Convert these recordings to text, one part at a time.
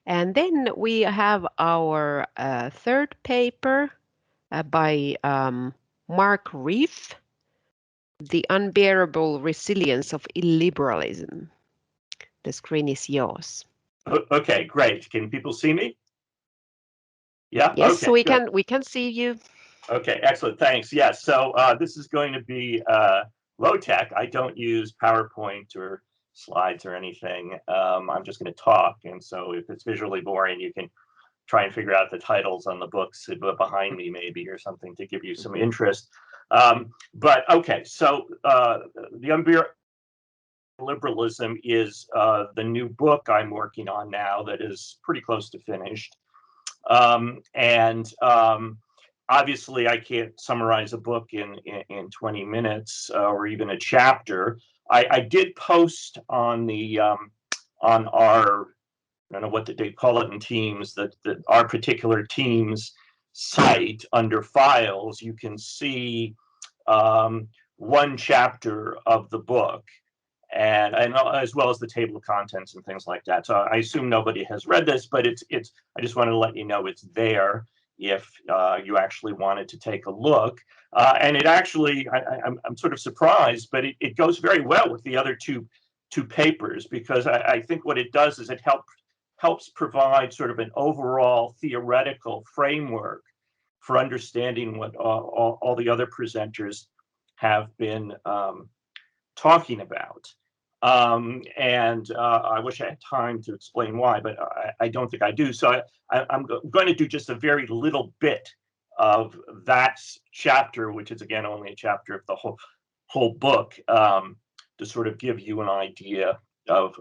And then we have our third paper by Mark Reiff, The Unbearable Resilience of Illiberalism. The screen is yours. Okay, great. Can people see me? Yeah. Yes, Okay. Good. we can see you. Okay. Excellent. Thanks. Yes. So this is going to be low tech. I don't use PowerPoint or slides or anything. I'm just going to talk, and so if it's visually boring, you can try and figure out the titles on the books behind me, maybe, or something to give you some interest. But okay. So the Unbearable is the new book I'm working on now that is pretty close to finished. And obviously, I can't summarize a book in 20 minutes or even a chapter. I did post on the on our, I don't know what they call it in Teams, that our particular Teams site under files, you can see one chapter of the book, and as well as the table of contents and things like that. So I assume nobody has read this, but it's I just wanted to let you know it's there if you actually wanted to take a look. And it actually, I'm sort of surprised, but it goes very well with the other two papers, because I think what it does is it helps provide sort of an overall theoretical framework for understanding what all the other presenters have been talking about. And I wish I had time to explain why, but I don't think I do. So I'm going to do just a very little bit of that chapter, which is again only a chapter of the whole book, to sort of give you an idea of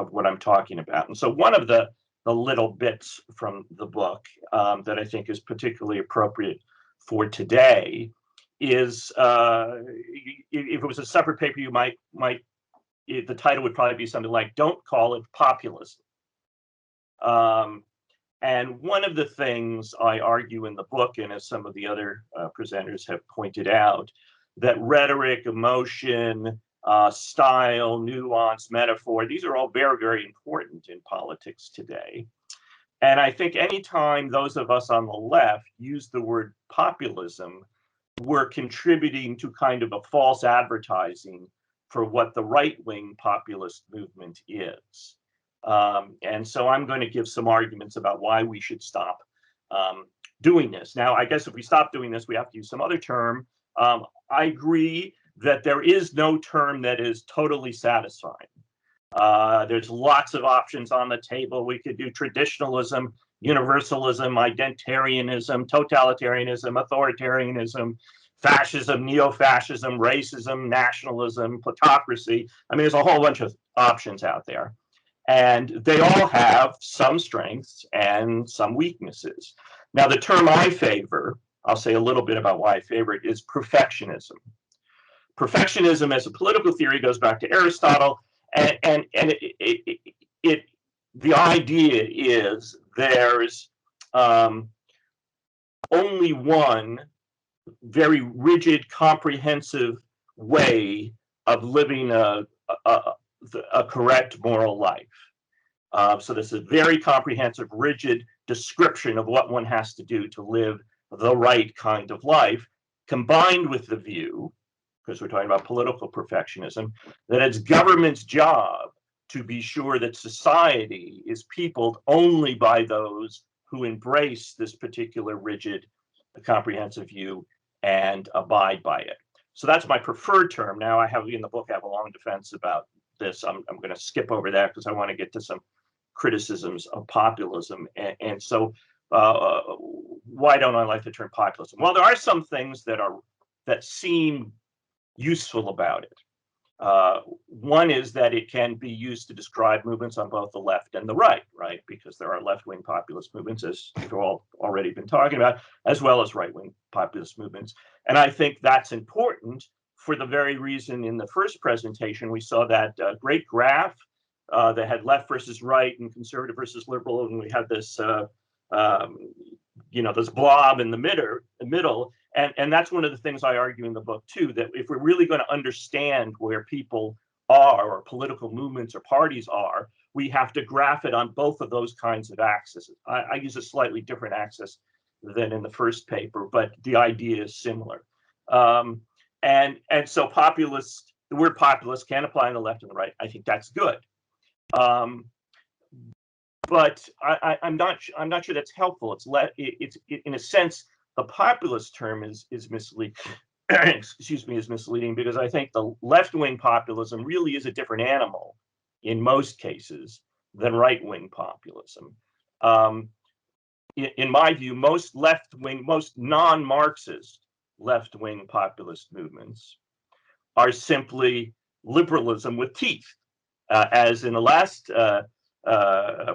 what I'm talking about. And so one of the little bits from the book that I think is particularly appropriate for today is, if it was a separate paper, you might the title would probably be something like "Don't Call It Populism." And one of the things I argue in the book, and as some of the other presenters have pointed out, that rhetoric, emotion, style, nuance, metaphor, these are all very, very important in politics today. And I think anytime those of us on the left use the word populism, we're contributing to kind of a false advertising for what the right-wing populist movement is. And so I'm going to give some arguments about why we should stop doing this. Now, I guess if we stop doing this, we have to use some other term. I agree that there is no term that is totally satisfying. There's lots of options on the table. We could do traditionalism, universalism, identitarianism, totalitarianism, authoritarianism, fascism, neo-fascism, racism, nationalism, plutocracy. I mean, there's a whole bunch of options out there. And they all have some strengths and some weaknesses. Now, the term I favor, I'll say a little bit about why I favor it, is perfectionism. Perfectionism as a political theory goes back to Aristotle, and the idea is there's only one very rigid, comprehensive way of living a correct moral life. So this is a very comprehensive, rigid description of what one has to do to live the right kind of life, combined with the view, because we're talking about political perfectionism, that it's government's job to be sure that society is peopled only by those who embrace this particular rigid, comprehensive view and abide by it. So that's my preferred term. Now I have in the book, I have a long defense about this. I'm going to skip over that because I want to get to some criticisms of populism. And so why don't I like the term populism? Well, there are some things that seem useful about it. One is that it can be used to describe movements on both the left and the right, because there are left-wing populist movements, as you've all already been talking about, as well as right-wing populist movements. And I think that's important for the very reason in the first presentation, we saw that great graph that had left versus right and conservative versus liberal, and we had this this blob in the middle. And that's one of the things I argue in the book too, that if we're really going to understand where people are, or political movements or parties are, we have to graph it on both of those kinds of axes. I use a slightly different axis than in the first paper, but the idea is similar. And so populist, the word populist can apply on the left and the right. I think that's good. But I'm not sure that's helpful. It's in a sense, the populist term is misleading. Excuse me, is misleading, because I think the left-wing populism really is a different animal in most cases than right-wing populism. In my view, most left-wing, most non-Marxist left-wing populist movements are simply liberalism with teeth. As in the last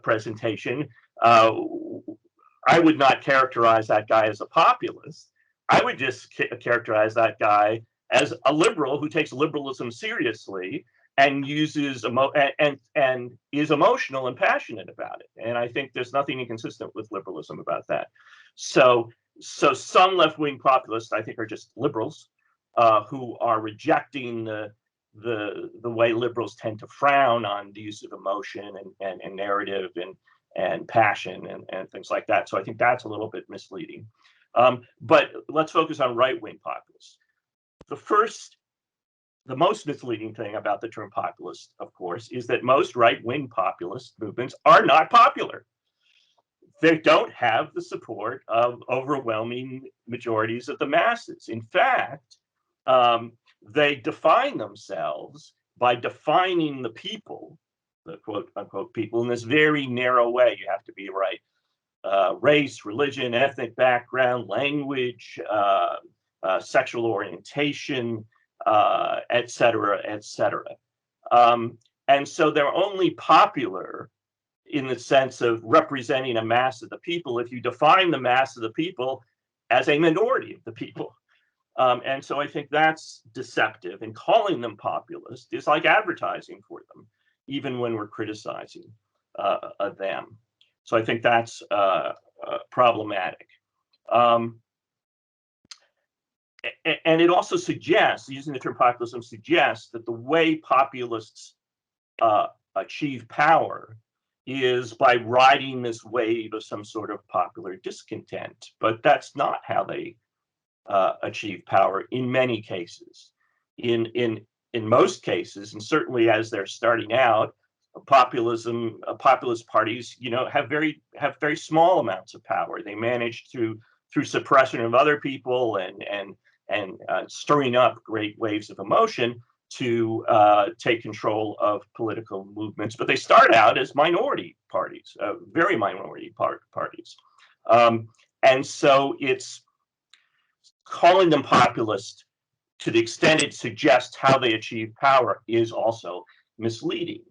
presentation, I would not characterize that guy as a populist. I would just characterize that guy as a liberal who takes liberalism seriously and uses and is emotional and passionate about it. And I think there's nothing inconsistent with liberalism about that. So some left-wing populists, I think, are just liberals who are rejecting the way liberals tend to frown on the use of emotion and narrative and passion and things like that. So I think that's a little bit misleading. But let's focus on right-wing populists. The most misleading thing about the term populist, of course, is that most right-wing populist movements are not popular. They don't have the support of overwhelming majorities of the masses. In fact, they define themselves by defining the people, the quote unquote people, in this very narrow way. You have to be right. Race, religion, ethnic background, language, sexual orientation, et cetera, et cetera. And so they're only popular in the sense of representing a mass of the people if you define the mass of the people as a minority of the people. And so I think that's deceptive, and calling them populist is like advertising for them, even when we're criticizing them. So I think that's problematic. And it also suggests, using the term populism suggests, that the way populists achieve power is by riding this wave of some sort of popular discontent. But that's not how they achieve power in many cases. In most cases, and certainly as they're starting out, populist parties, have very small amounts of power. They manage through suppression of other people and stirring up great waves of emotion to take control of political movements. But they start out as minority parties, very minority parties. And so it's calling them populist, to the extent it suggests how they achieve power, is also misleading.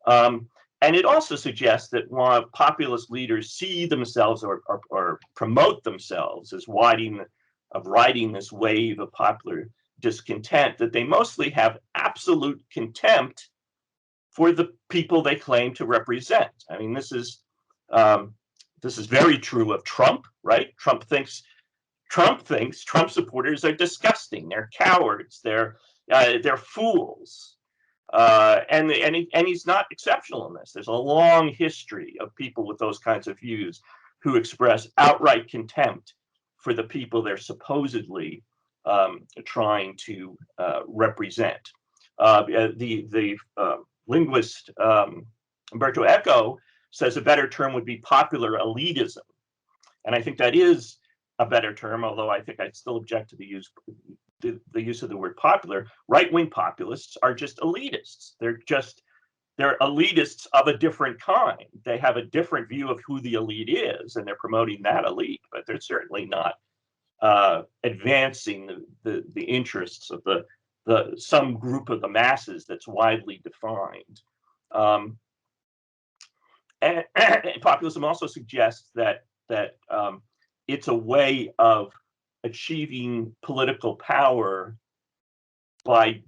And it also suggests that while populist leaders see themselves or promote themselves as riding this wave of popular discontent, that they mostly have absolute contempt for the people they claim to represent. I mean, this is very true of Trump, right? Trump thinks Trump supporters are disgusting. They're cowards. They're fools. And he's not exceptional in this. There's a long history of people with those kinds of views who express outright contempt for the people they're supposedly trying to represent. The linguist Umberto Eco says a better term would be popular elitism, and I think that is a better term, although I think I'd still object to the use of the word popular. Right-wing populists are just elitists. They're elitists of a different kind. They have a different view of who the elite is, and they're promoting that elite, but they're certainly not advancing the interests of some group of the masses that's widely defined. And populism also suggests that it's a way of achieving political power by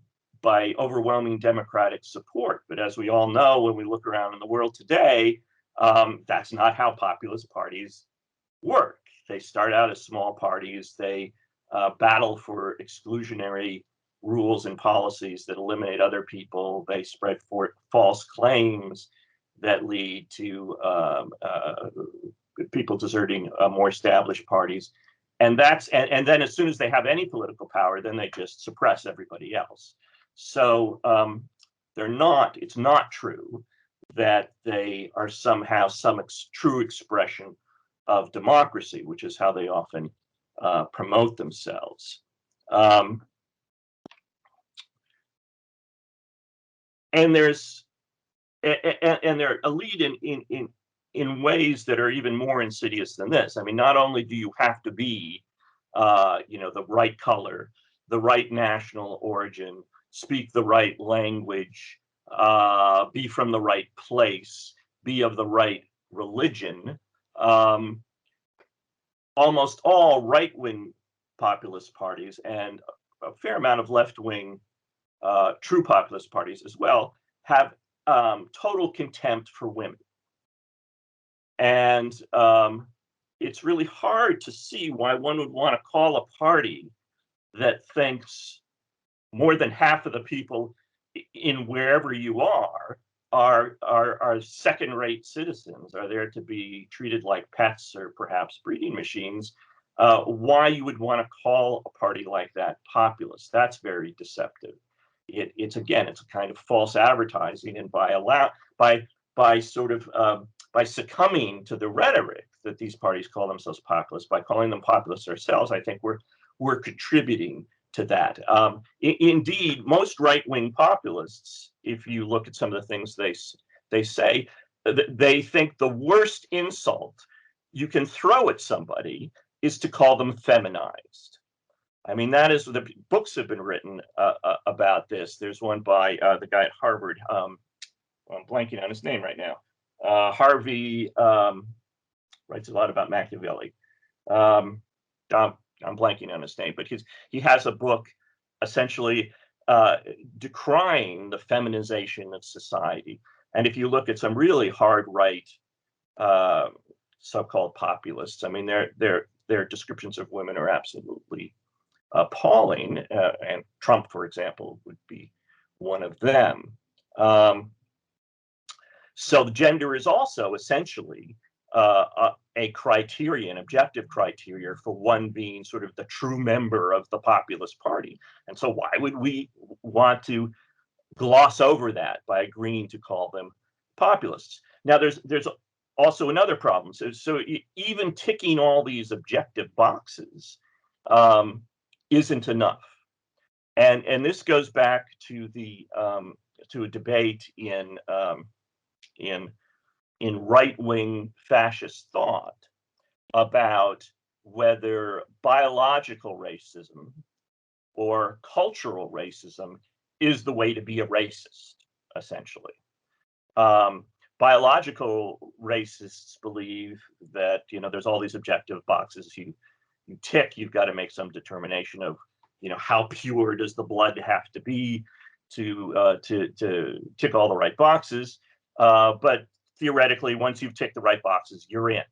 overwhelming democratic support. But as we all know, when we look around in the world today, that's not how populist parties work. They start out as small parties. They battle for exclusionary rules and policies that eliminate other people. They spread false claims. that lead to people deserting more established parties. And then as soon as they have any political power, then they just suppress everybody else. So it's not true that they are somehow some true expression of democracy, which is how they often promote themselves. And they're elite in ways that are even more insidious than this. I mean, not only do you have to be, the right color, the right national origin, speak the right language, be from the right place, be of the right religion. Almost all right-wing populist parties and a fair amount of left-wing true populist parties as well have total contempt for women. And it's really hard to see why one would want to call a party that thinks more than half of the people in wherever you are second-rate citizens, are there to be treated like pets or perhaps breeding machines. Why you would want to call a party like that populist? That's very deceptive. It's a kind of false advertising, and by succumbing to the rhetoric that these parties call themselves populist, by calling them populists ourselves, I think we're contributing to that. Indeed, most right-wing populists, if you look at some of the things they say, they think the worst insult you can throw at somebody is to call them feminized. I mean, that is, the books have been written about this. There's one by the guy at Harvard. I'm blanking on his name right now. Harvey writes a lot about Machiavelli. I'm blanking on his name, but he has a book essentially decrying the feminization of society. And if you look at some really hard right so-called populists, I mean, their descriptions of women are absolutely appalling, and Trump, for example, would be one of them. So gender is also essentially a criterion, objective criteria for one being sort of the true member of the populist party. And so why would we want to gloss over that by agreeing to call them populists? Now, there's also another problem. So even ticking all these objective boxes isn't enough. And this goes back to to a debate in right-wing fascist thought about whether biological racism or cultural racism is the way to be a racist, essentially. Biological racists believe that, there's all these objective boxes you tick. You've got to make some determination of, how pure does the blood have to be to tick all the right boxes. But theoretically, once you've ticked the right boxes, you're in.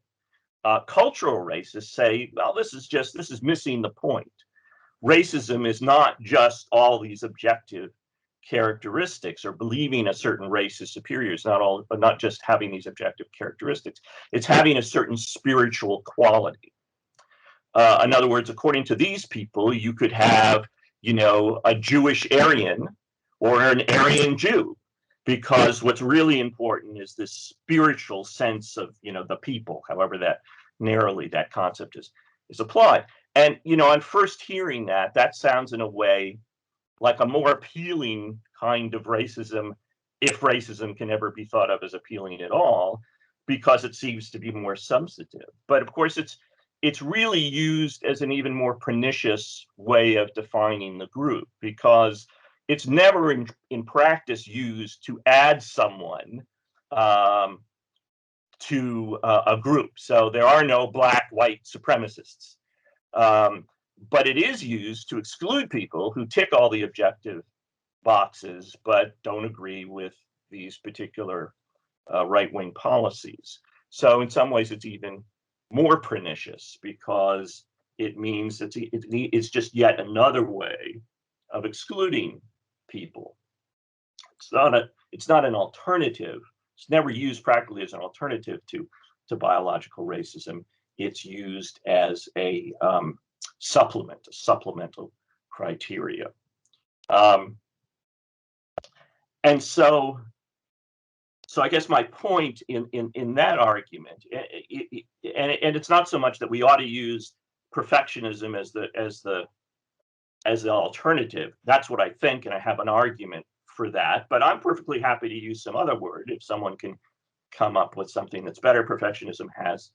Cultural racists say, well, this is missing the point. Racism is not just all these objective characteristics, or believing a certain race is superior. It's not just having these objective characteristics. It's having a certain spiritual quality. In other words, according to these people, you could have, a Jewish Aryan or an Aryan Jew, because what's really important is this spiritual sense of, the people, however that narrowly that concept is applied. And, on first hearing that sounds in a way like a more appealing kind of racism, if racism can ever be thought of as appealing at all, because it seems to be more substantive. But of course, it's really used as an even more pernicious way of defining the group, because it's never in practice used to add someone to a group. So there are no black, white supremacists. But it is used to exclude people who tick all the objective boxes, but don't agree with these particular right-wing policies. So in some ways, it's even more pernicious, because it means it's just yet another way of excluding people. It's not an alternative It's never used practically as an alternative to biological racism. It's used as a supplemental criteria. And so I guess my point in that argument, and it's not so much that we ought to use perfectionism as the alternative. That's what I think, and I have an argument for that. But I'm perfectly happy to use some other word if someone can come up with something that's better. Perfectionism has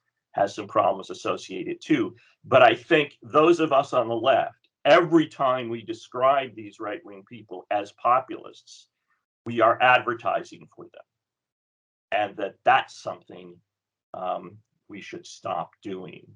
some problems associated too. But I think those of us on the left, every time we describe these right-wing people as populists, we are advertising for them, and that's something we should stop doing.